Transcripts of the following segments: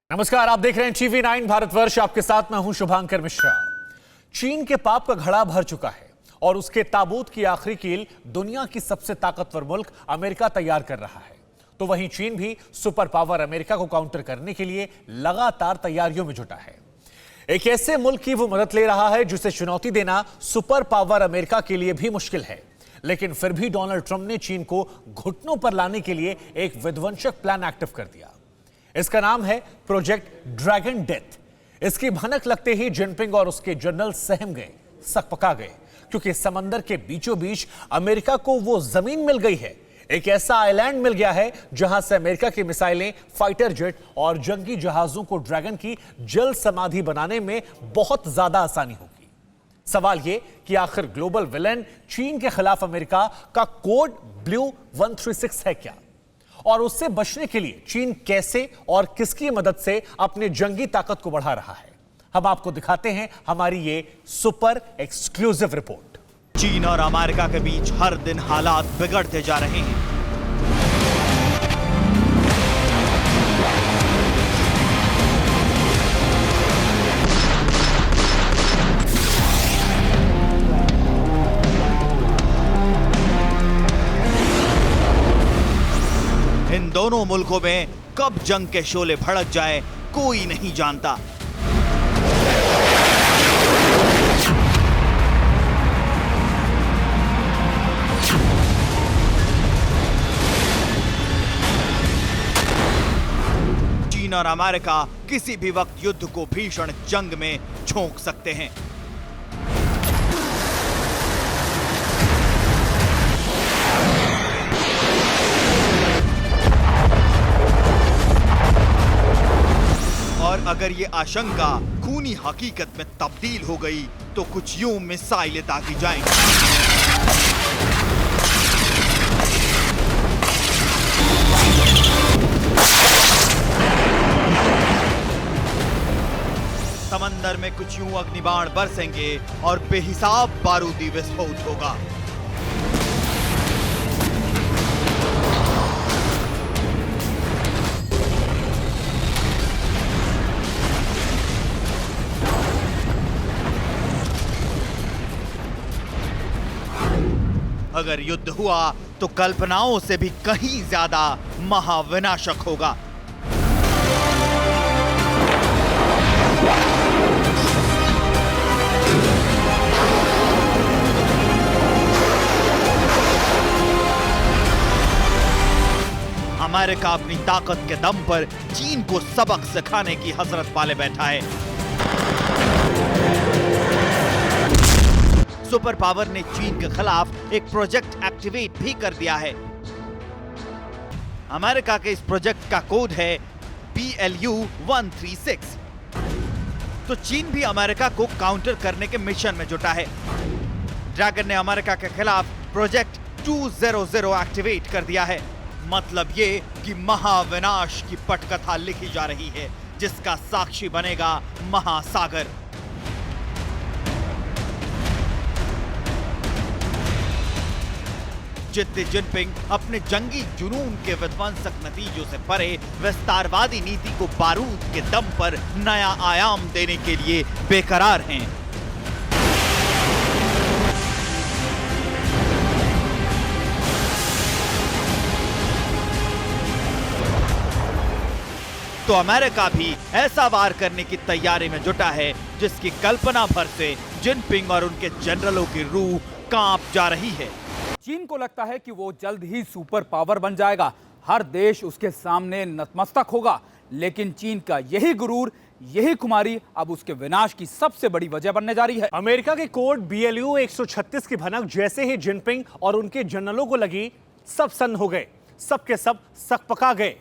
नमस्कार, आप देख रहे हैं TV9 भारतवर्ष। आपके साथ मैं हूं शुभांकर मिश्रा। चीन के पाप का घड़ा भर चुका है और उसके ताबूत की आखिरी कील दुनिया की सबसे ताकतवर मुल्क अमेरिका तैयार कर रहा है। तो वहीं चीन भी सुपर पावर अमेरिका को काउंटर करने के लिए लगातार तैयारियों में जुटा है। एक ऐसे मुल्क की वो मदद ले रहा है जिसे चुनौती देना सुपर पावर अमेरिका के लिए भी मुश्किल है, लेकिन फिर भी डोनाल्ड ट्रंप ने चीन को घुटनों पर लाने के लिए एक विध्वंसक प्लान एक्टिव कर दिया। इसका नाम है प्रोजेक्ट ड्रैगन डेथ। इसकी भनक लगते ही जिनपिंग और उसके जनरल सहम गए, सकपका गए, क्योंकि समंदर के बीचों बीच अमेरिका को वो जमीन मिल गई है। एक ऐसा आइलैंड मिल गया है जहां से अमेरिका की मिसाइलें, फाइटर जेट और जंगी जहाजों को ड्रैगन की जल समाधि बनाने में बहुत ज्यादा आसानी होगी। सवाल यह कि आखिर ग्लोबल विलेन चीन के खिलाफ अमेरिका का कोड ब्लू 136 है क्या, और उससे बचने के लिए चीन कैसे और किसकी मदद से अपनी जंगी ताकत को बढ़ा रहा है। हम आपको दिखाते हैं हमारी ये सुपर एक्सक्लूसिव रिपोर्ट। चीन और अमेरिका के बीच हर दिन हालात बिगड़ते जा रहे हैं। इन दोनों मुल्कों में कब जंग के शोले भड़क जाए कोई नहीं जानता। चीन और अमेरिका किसी भी वक्त युद्ध को भीषण जंग में झोंक सकते हैं। और अगर ये आशंका खूनी हकीकत में तब्दील हो गई तो कुछ यूं मिसाइलें दागी जाएंगी। समंदर में कुछ यूं अग्निबाण बरसेंगे और बेहिसाब बारूदी विस्फोट होगा। अगर युद्ध हुआ तो कल्पनाओं से भी कहीं ज्यादा महाविनाशक होगा। अमेरिका अपनी ताकत के दम पर चीन को सबक सिखाने की हसरत पाले बैठा है। सुपर पावर ने चीन के खिलाफ एक प्रोजेक्ट एक्टिवेट भी कर दिया है। अमेरिका के इस प्रोजेक्ट का कोड है BLU 136। तो चीन भी अमेरिका को काउंटर करने के मिशन में जुटा है। ड्रैगन ने अमेरिका के खिलाफ प्रोजेक्ट 200 एक्टिवेट कर दिया है। मतलब ये कि महाविनाश की पटकथा लिखी जा रही है, जिसका साक्षी बनेगा महासागर। जितने जिनपिंग अपने जंगी जुनून के विध्वंसक नतीजों से परे विस्तारवादी नीति को बारूद के दम पर नया आयाम देने के लिए बेकरार हैं। तो अमेरिका भी ऐसा वार करने की तैयारी में जुटा है जिसकी कल्पना भर से जिनपिंग और उनके जनरलों की रूह कांप जा रही है। चीन को लगता है कि वो जल्द ही सुपर पावर बन जाएगा, हर देश उसके सामने नतमस्तक होगा। लेकिन चीन का यही गुरूर, यही खुमारी अब उसके विनाश की सबसे बड़ी वजह बनने जा रही है। अमेरिका के कोड BLU 136 की भनक जैसे ही जिनपिंग और उनके जनरलों को लगी, सब सन्न हो गए, सबके सब सकपका गए।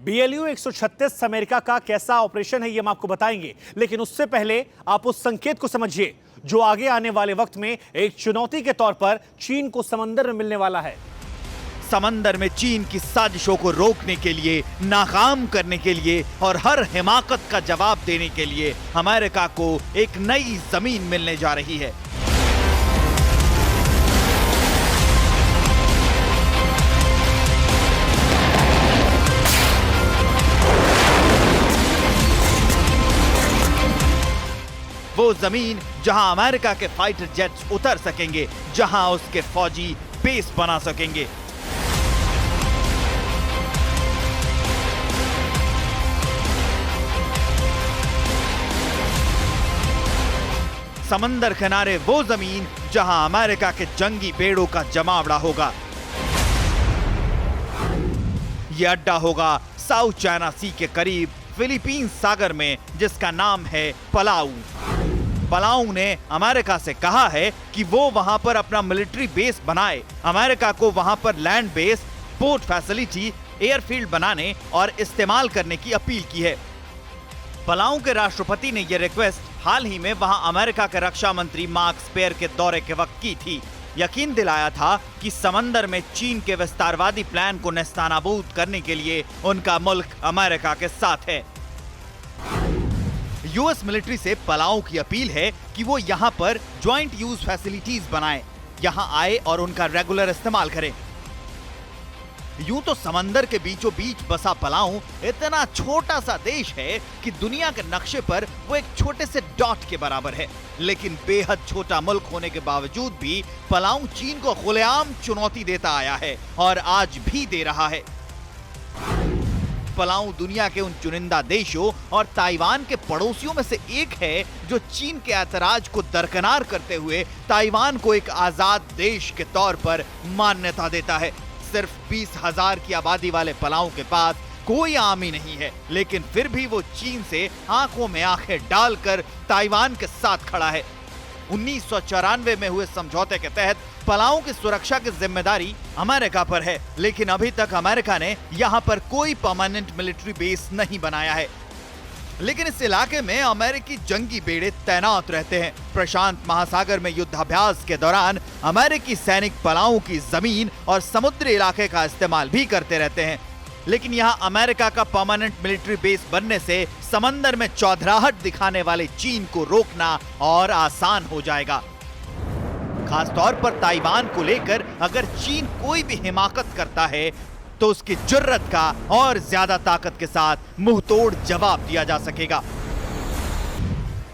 BLU 136 अमेरिका का कैसा ऑपरेशन है ये हम आपको बताएंगे, लेकिन उससे पहले आप उस संकेत को समझिए जो आगे आने वाले वक्त में एक चुनौती के तौर पर चीन को समंदर में मिलने वाला है। समंदर में चीन की साजिशों को रोकने के लिए, नाकाम करने के लिए और हर हिमाकत का जवाब देने के लिए अमेरिका को एक नई जमीन मिलने जा रही है। वो जमीन जहां अमेरिका के फाइटर जेट्स उतर सकेंगे, जहां उसके फौजी बेस बना सकेंगे। समंदर किनारे वो जमीन जहां अमेरिका के जंगी बेड़ों का जमावड़ा होगा। यह अड्डा होगा साउथ चाइना सी के करीब फिलीपींस सागर में, जिसका नाम है पलाऊ। पलाऊ ने अमेरिका से कहा है कि वो वहां पर अपना मिलिट्री बेस बनाए। अमेरिका को वहां पर land base, port facility, airfield बनाने और इस्तेमाल करने की अपील की है। पलाऊ के राष्ट्रपति ने यह रिक्वेस्ट हाल ही में वहां अमेरिका के रक्षा मंत्री मार्क एस्पर के दौरे के वक्त की थी। यकीन दिलाया था कि समंदर में चीन के विस्तारवादी प्लान को नेस्तनाबूद करने के लिए उनका मुल्क अमेरिका के साथ है। यूएस मिलिट्री से पलाऊ की अपील है कि वो यहां पर ज्वाइंट यूज फैसिलिटीज बनाए, यहां आए और उनका रेगुलर इस्तेमाल करें। यूं तो समंदर के बीचों बीच बसा पलाऊ इतना छोटा सा देश है कि दुनिया के नक्शे पर वो एक छोटे से डॉट के बराबर है, लेकिन बेहद छोटा मुल्क होने के बावजूद भी पलाऊ चीन को खुलेआम चुनौती देता आया है और आज भी दे रहा है। पलाऊ दुनिया के उन चुनिंदा देशों और ताइवान के पड़ोसियों में से एक है जो चीन के ऐतराज को दरकिनार करते हुए ताइवान को एक आजाद देश के तौर पर मान्यता देता है। सिर्फ 20,000 की आबादी वाले पलाऊ के पास कोई आर्मी नहीं है, लेकिन फिर भी वो चीन से आंखों में आंखें डालकर ताइवान के साथ खड़ा है। 1994 में हुए समझौते के तहत पलाऊ की सुरक्षा की जिम्मेदारी अमेरिका पर है, लेकिन अभी तक अमेरिका ने यहां पर कोई परमानेंट मिलिट्री बेस नहीं बनाया है। लेकिन इस इलाके में अमेरिकी जंगी बेड़े तैनात रहते हैं। प्रशांत महासागर में युद्धाभ्यास के दौरान अमेरिकी सैनिक पलाऊ की जमीन और समुद्री इलाके का इस्तेमाल भी करते रहते हैं। लेकिन यहां अमेरिका का परमानेंट मिलिट्री बेस बनने से समंदर में चौधराहट दिखाने वाले चीन को रोकना और आसान हो जाएगा। खासतौर पर ताइवान को लेकर अगर चीन कोई भी हिमाकत करता है तो उसकी जुर्रत का और ज्यादा ताकत के साथ मुंहतोड़ जवाब दिया जा सकेगा,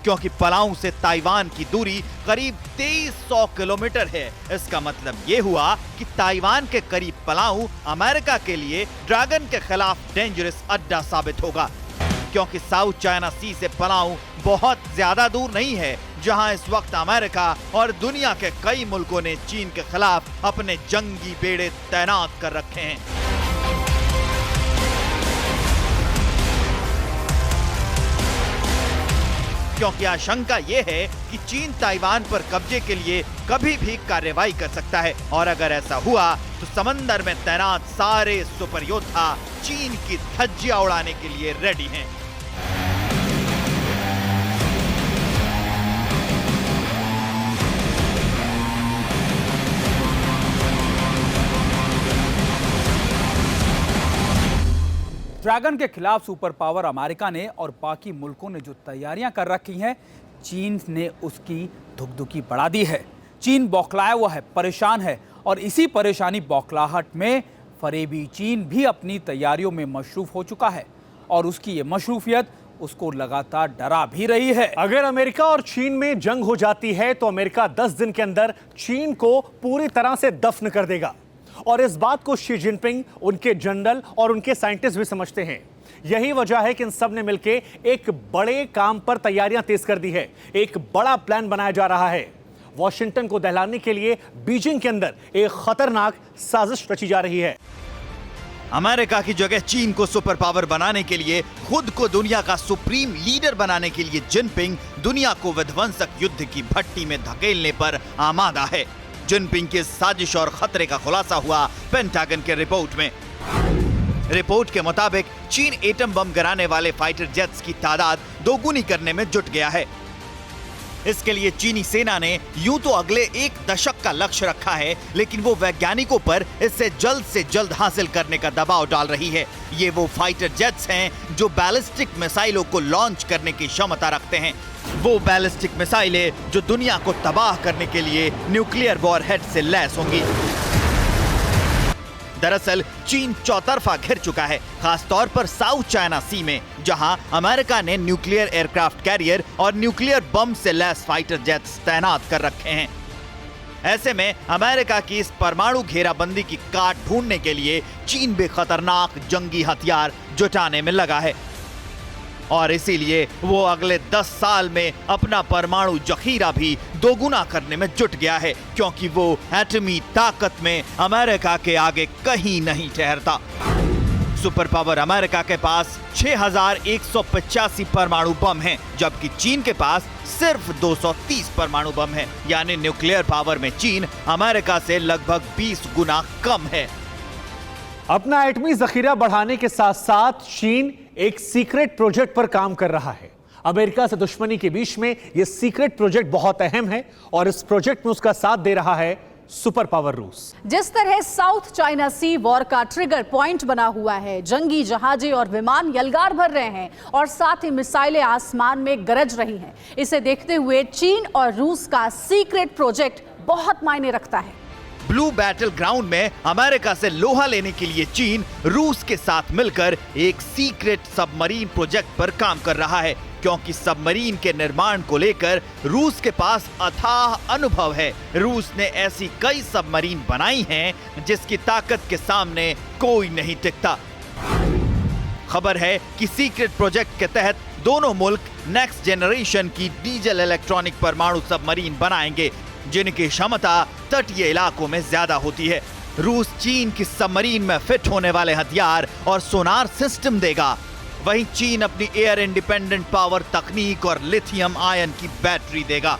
क्योंकि पलाऊ से ताइवान की दूरी करीब 2300 किलोमीटर है। इसका मतलब यह हुआ कि ताइवान के करीब पलाऊ अमेरिका के लिए ड्रैगन के खिलाफ डेंजरस अड्डा साबित होगा, क्योंकि साउथ चाइना सी से पलाऊ बहुत ज्यादा दूर नहीं है, जहां इस वक्त अमेरिका और दुनिया के कई मुल्कों ने चीन के खिलाफ अपने जंगी बेड़े तैनात कर रखे हैं। क्योंकि आशंका यह है कि चीन ताइवान पर कब्जे के लिए कभी भी कार्रवाई कर सकता है, और अगर ऐसा हुआ तो समंदर में तैनात सारे सुपर योद्धा चीन की धज्जियां उड़ाने के लिए रेडी हैं। ड्रैगन के खिलाफ सुपर पावर अमेरिका ने और बाकी मुल्कों ने जो तैयारियां कर रखी हैं, चीन ने उसकी धुकधुकी बढ़ा दी है। चीन बौखलाया हुआ है, परेशान है, और इसी परेशानी बौखलाहट में फरेबी चीन भी अपनी तैयारियों में मशरूफ हो चुका है, और उसकी ये मशरूफियत उसको लगातार डरा भी रही है। अगर अमेरिका और चीन में जंग हो जाती है तो अमेरिका 10 दिन के अंदर चीन को पूरी तरह से दफन कर देगा, और इस बात को शी जिनपिंग, उनके जनरल और उनके साइंटिस्ट भी समझते हैं। यही वजह है कि इन सब ने मिलकर एक बड़े काम पर तैयारियां तेज कर दी है। एक बड़ा प्लान बनाया जा रहा है। वॉशिंगटन को दहलाने के लिए बीजिंग के अंदर एक खतरनाक साजिश रची जा रही है। अमेरिका की जगह चीन को सुपर पावर बनाने के लिए, खुद को दुनिया का सुप्रीम लीडर बनाने के लिए जिनपिंग दुनिया को विध्वंसक युद्ध की भट्टी में धकेलने पर आमादा है। जिनपिंग की साजिश और खतरे का खुलासा हुआ पेंटागन के रिपोर्ट में। रिपोर्ट के मुताबिक चीन एटम बम गिराने वाले फाइटर जेट्स की तादाद दोगुनी करने में जुट गया है। इसके लिए चीनी सेना ने यूं तो अगले 1 दशक का लक्ष्य रखा है, लेकिन वो वैज्ञानिकों पर इसे जल्द से जल्द हासिल करने का दबाव डाल रही है। ये वो फाइटर जेट्स हैं जो बैलिस्टिक मिसाइलों को लॉन्च करने की क्षमता रखते हैं। वो बैलिस्टिक मिसाइलें जो दुनिया को तबाह करने के लिए न्यूक्लियर वॉरहेड से लैस होंगी। दरअसल चीन चौतरफा घिर चुका है, खासतौर पर साउथ चाइना सी में, जहां अमेरिका ने न्यूक्लियर एयरक्राफ्ट कैरियर और न्यूक्लियर बम से लैस फाइटर जेट्स तैनात कर रखे हैं। ऐसे में अमेरिका की इस परमाणु घेराबंदी की काट ढूंढने के लिए चीन भी खतरनाक जंगी हथियार जुटाने में लगा है और इसीलिए वो अगले 10 साल में अपना परमाणु जखीरा भी दोगुना करने में जुट गया है, क्योंकि वो एटमी ताकत में अमेरिका के आगे कहीं नहीं ठहरता। सुपर पावर अमेरिका के पास 6185 परमाणु बम हैं, जबकि चीन के पास सिर्फ 230 परमाणु बम हैं। यानी न्यूक्लियर पावर में चीन अमेरिका से लगभग 20 गुना कम है। अपना एटमी जखीरा बढ़ाने के साथ साथ चीन एक सीक्रेट प्रोजेक्ट पर काम कर रहा है। अमेरिका से दुश्मनी के बीच में यह सीक्रेट प्रोजेक्ट बहुत अहम है और इस प्रोजेक्ट में उसका साथ दे रहा है सुपर पावर रूस। जिस तरह साउथ चाइना सी वॉर का ट्रिगर पॉइंट बना हुआ है, जंगी जहाजें और विमान यलगार भर रहे हैं और साथ ही मिसाइलें आसमान में गरज रही हैं। इसे देखते हुए चीन और रूस का सीक्रेट प्रोजेक्ट बहुत मायने रखता है। ब्लू बैटल ग्राउंड में अमेरिका से लोहा लेने के लिए चीन रूस के साथ मिलकर एक सीक्रेट सबमरीन प्रोजेक्ट पर काम कर रहा है, क्योंकि सबमरीन के निर्माण को लेकर रूस के पास अथाह अनुभव है। रूस ने ऐसी कई सबमरीन बनाई हैं जिसकी ताकत के सामने कोई नहीं टिकता। खबर है कि सीक्रेट प्रोजेक्ट के तहत दोनों मुल्क नेक्स्ट जनरेशन की डीजल इलेक्ट्रॉनिक परमाणु सबमरीन बनाएंगे, जिनकी क्षमता तटीय इलाकों में ज्यादा होती है। रूस चीन की सबमरीन में फिट होने वाले हथियार और सोनार सिस्टम देगा, वहीं चीन अपनी एयर इंडिपेंडेंट पावर तकनीक और लिथियम आयन की बैटरी देगा।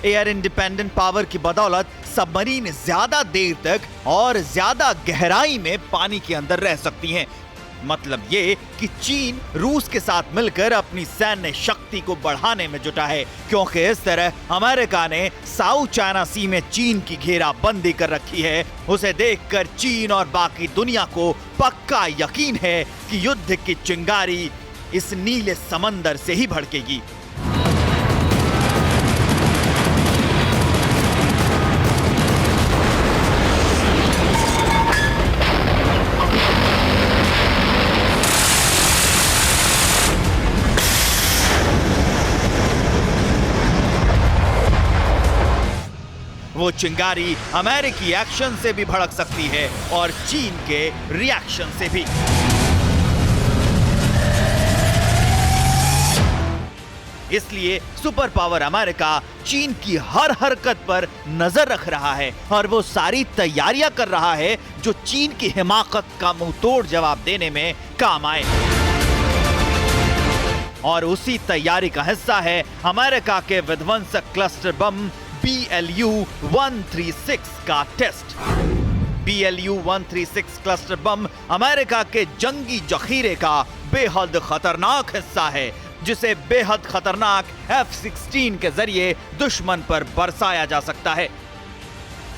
एयर इंडिपेंडेंट पावर की बदौलत सबमरीन ज्यादा देर तक और ज्यादा गहराई में पानी के अंदर रह सकती हैं। मतलब ये कि चीन रूस के साथ मिलकर अपनी सैन्य शक्ति को बढ़ाने में जुटा है, क्योंकि इस तरह अमेरिका ने साउथ चाइना सी में चीन की घेराबंदी कर रखी है। उसे देखकर चीन और बाकी दुनिया को पक्का यकीन है कि युद्ध की चिंगारी इस नीले समंदर से ही भड़केगी। वो चिंगारी अमेरिकी एक्शन से भी भड़क सकती है और चीन के रिएक्शन से भी। इसलिए सुपर पावर अमेरिका चीन की हर हरकत पर नजर रख रहा है और वो सारी तैयारियां कर रहा है जो चीन की हिमाकत का मुंहतोड़ जवाब देने में काम आए। और उसी तैयारी का हिस्सा है अमेरिका के विध्वंसक क्लस्टर बम BLU-136 का test. BLU-136 cluster bomb America के जंगी जखीरे का बेहद खतरनाक हिस्सा है, जिसे बेहद खतरनाक F-16 के जरिए दुश्मन पर बरसाया जा सकता है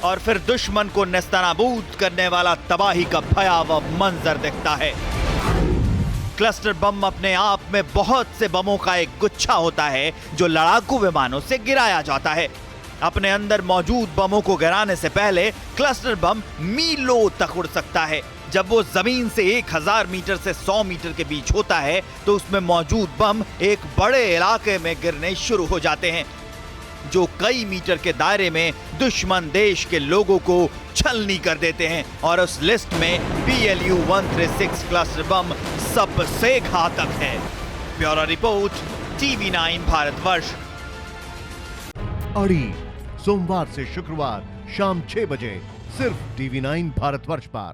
और फिर दुश्मन को नेस्तनाबूद करने वाला तबाही का भयावह मंजर दिखता है। क्लस्टर बम अपने आप में बहुत से बमों का एक गुच्छा होता है जो लड़ाकू विमानों से गिराया जाता है। अपने अंदर मौजूद बमों को गिराने से पहले क्लस्टर बम मीलों तक उड़ सकता है। जब वो जमीन से 1000 मीटर से 100 मीटर के बीच होता है तो उसमें मौजूद बम एक बड़े इलाके में गिरने शुरू हो जाते हैं, जो कई मीटर के दायरे में दुश्मन देश के लोगों को छलनी कर देते हैं। और उस लिस्ट में BLU-136 क्लस्टर बम सबसे घातक है। Bureau report, TV9 Bharatvarsh. अड़ी सोमवार से शुक्रवार शाम 6 बजे सिर्फ TV9 भारतवर्ष पर।